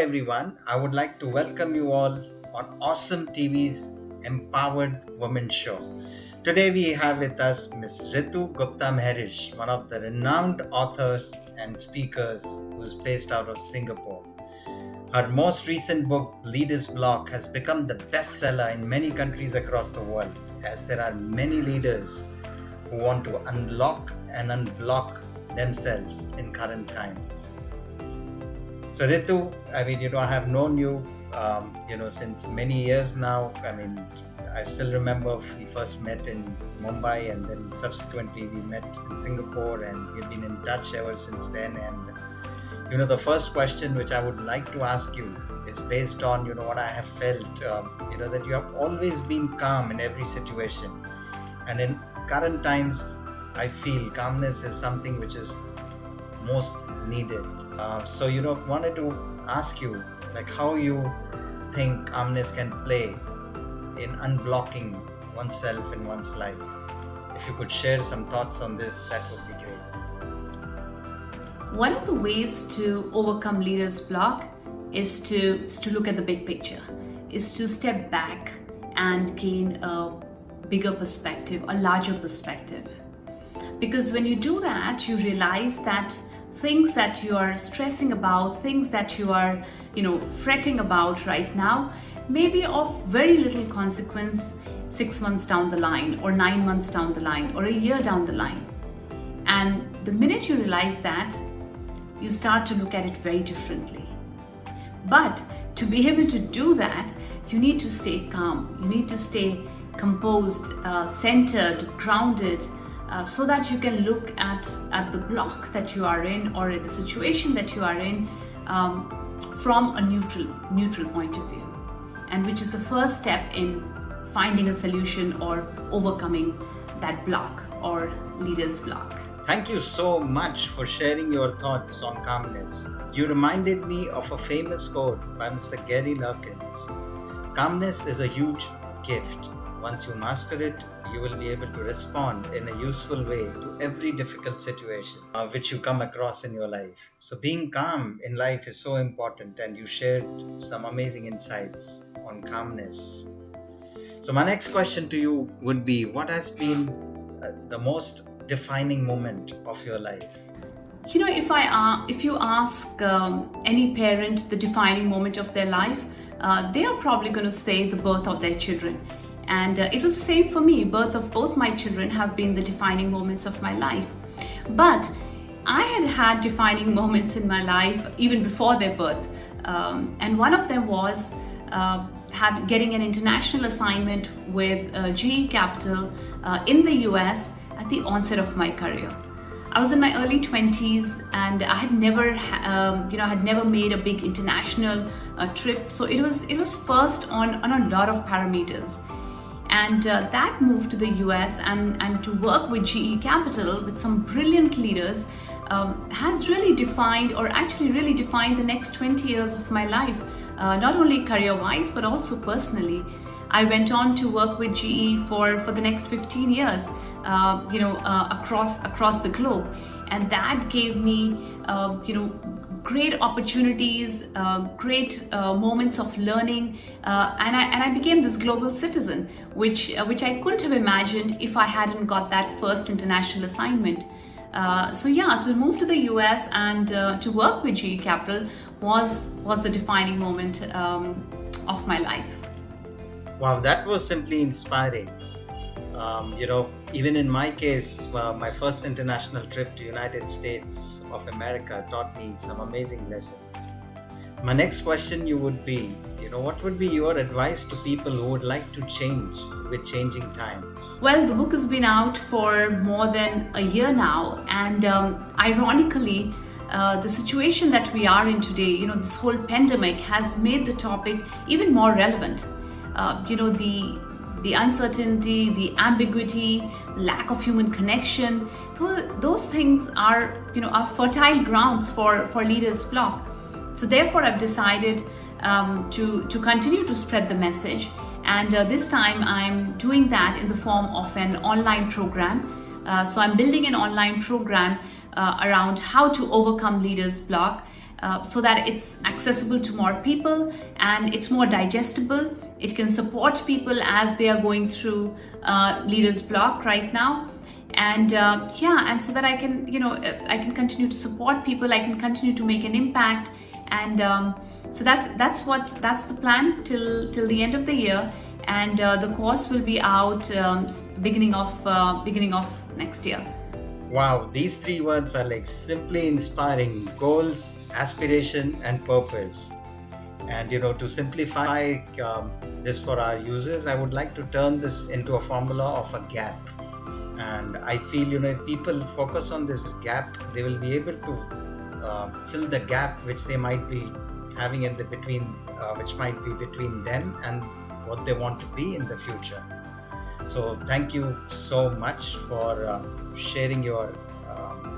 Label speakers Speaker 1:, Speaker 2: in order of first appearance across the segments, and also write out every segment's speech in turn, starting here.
Speaker 1: everyone. I would like to welcome you all on Awesome TV's Empowered Women Show. Today we have with us Ms. Ritu G Mehrish, one of the renowned authors and speakers who's based out of Singapore. Her most recent book, Leaders Block, has become the bestseller in many countries across the world, as there are many leaders who want to unlock and unblock themselves in current times. So Ritu, I have known you, since many years now. I still remember we first met in Mumbai, and then subsequently we met in Singapore, and we've been in touch ever since then. And the first question which I would like to ask you is based on what I have felt. That you have always been calm in every situation, and in current times, I feel calmness is something which is most needed. Wanted to ask you, how you think calmness can play in unblocking oneself in one's life. If you could share some thoughts on this, that would be great.
Speaker 2: One of the ways to overcome leader's block is to look at the big picture, is to step back and gain a bigger perspective, a larger perspective. Because when you do that, you realize that things that you are stressing about, things that you are, fretting about right now, may be of very little consequence 6 months down the line, or 9 months down the line, or a year down the line. And the minute you realize that, you start to look at it very differently. But to be able to do that, you need to stay calm. You need to stay composed, centered, grounded, so that you can look at the block that you are in, or the situation that you are in, from a neutral point of view, and which is the first step in finding a solution or overcoming that block or leader's block.
Speaker 1: Thank you so much for sharing your thoughts on calmness. You reminded me of a famous quote by Mr. Gary Larkins. Calmness is a huge gift. Once you master it, you will be able to respond in a useful way to every difficult situation which you come across in your life. So being calm in life is so important, and you shared some amazing insights on calmness. So my next question to you would be, what has been the most defining moment of your life?
Speaker 2: If you ask any parent the defining moment of their life, they are probably going to say the birth of their children. And it was the same for me. Birth of both my children have been the defining moments of my life. But I had defining moments in my life even before their birth. And one of them was getting an international assignment with GE Capital in the US at the onset of my career. I was in my early 20s, and I had never made a big international trip. So it was first on a lot of parameters. And that move to the US and to work with GE Capital with some brilliant leaders has really defined the next 20 years of my life, not only career-wise but also personally. I went on to work with GE for the next 15 years, across the globe, and that gave me great opportunities, great moments of learning, and I became this global citizen, which I couldn't have imagined if I hadn't got that first international assignment. So to move to the US and to work with GE Capital was the defining moment of my life.
Speaker 1: Wow, that was simply inspiring. Even in my case, my first international trip to United States of America taught me some amazing lessons. My next question would be, what would be your advice to people who would like to change with changing times?
Speaker 2: Well, the book has been out for more than a year now, and ironically, the situation that we are in today, this whole pandemic has made the topic even more relevant. The uncertainty, the ambiguity, lack of human connection, those things are fertile grounds for leaders' block. So therefore, I've decided to continue to spread the message, and this time I'm doing that in the form of an online program. So I'm building an online program around how to overcome leaders' block. so that it's accessible to more people and it's more digestible. It can support people as they are going through leaders block right now. And yeah, and so that I can, I can continue to support people, I can continue to make an impact. And so that's the plan till the end of the year. And the course will be out beginning of next year.
Speaker 1: Wow, these three words are like simply inspiring: goals, aspiration, and purpose. And to simplify this for our users, I would like to turn this into a formula of a gap. And I feel if people focus on this gap, they will be able to fill the gap which they might be having in the between, which might be between them and what they want to be in the future. So thank you so much for sharing your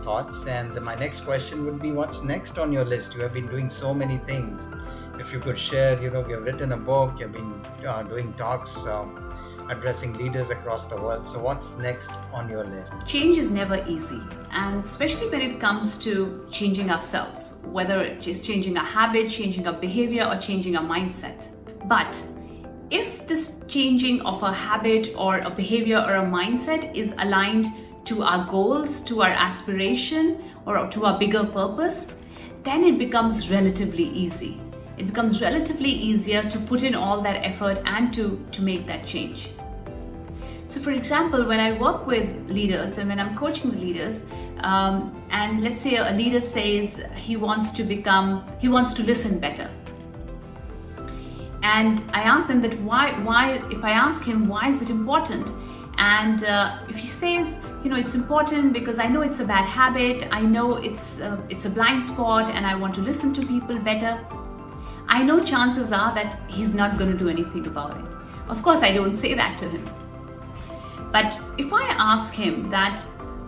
Speaker 1: thoughts. And my next question would be, what's next on your list? You have been doing so many things. If you could share, you have written a book, you've been doing talks, addressing leaders across the world. So what's next on your list?
Speaker 2: Change is never easy, and especially when it comes to changing ourselves, whether it's changing a habit, changing a behavior, or changing a mindset. But if this changing of a habit or a behavior or a mindset is aligned to our goals, to our aspiration, or to our bigger purpose, then it becomes relatively easy. It becomes relatively easier to put in all that effort and to make that change. So for example, when I work with leaders and when I'm coaching the leaders, and let's say a leader says he wants to listen better. And I ask them that why, if I ask him, why is it important? And if he says, it's important because I know it's a bad habit, I know it's a blind spot and I want to listen to people better, I know chances are that he's not going to do anything about it. Of course, I don't say that to him. But if I ask him that,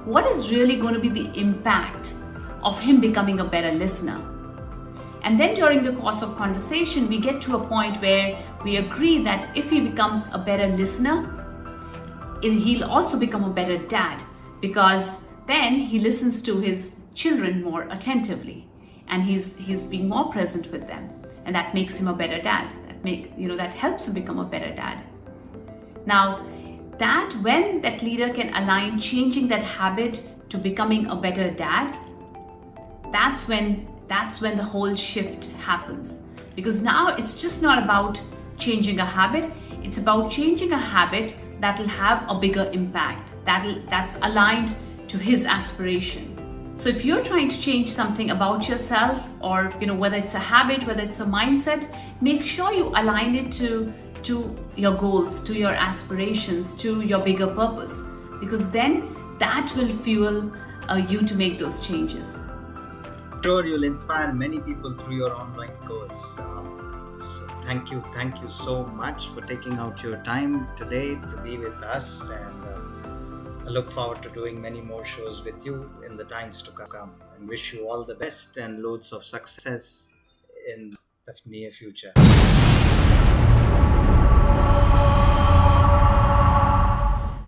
Speaker 2: what is really going to be the impact of him becoming a better listener? And then during the course of conversation, we get to a point where we agree that if he becomes a better listener, he'll also become a better dad, because then he listens to his children more attentively and he's being more present with them, and that makes him a better dad. That helps him become a better dad. Now, that when that leader can align changing that habit to becoming a better dad, that's when the whole shift happens. Because now it's just not about changing a habit, it's about changing a habit that will have a bigger impact, that's aligned to his aspiration. So if you're trying to change something about yourself, or whether it's a habit, whether it's a mindset, make sure you align it to your goals, to your aspirations, to your bigger purpose, because then that will fuel you to make those changes.
Speaker 1: Sure, you'll inspire many people through your online course. So thank you so much for taking out your time today to be with us, and I look forward to doing many more shows with you in the times to come, and wish you all the best and loads of success in the near future.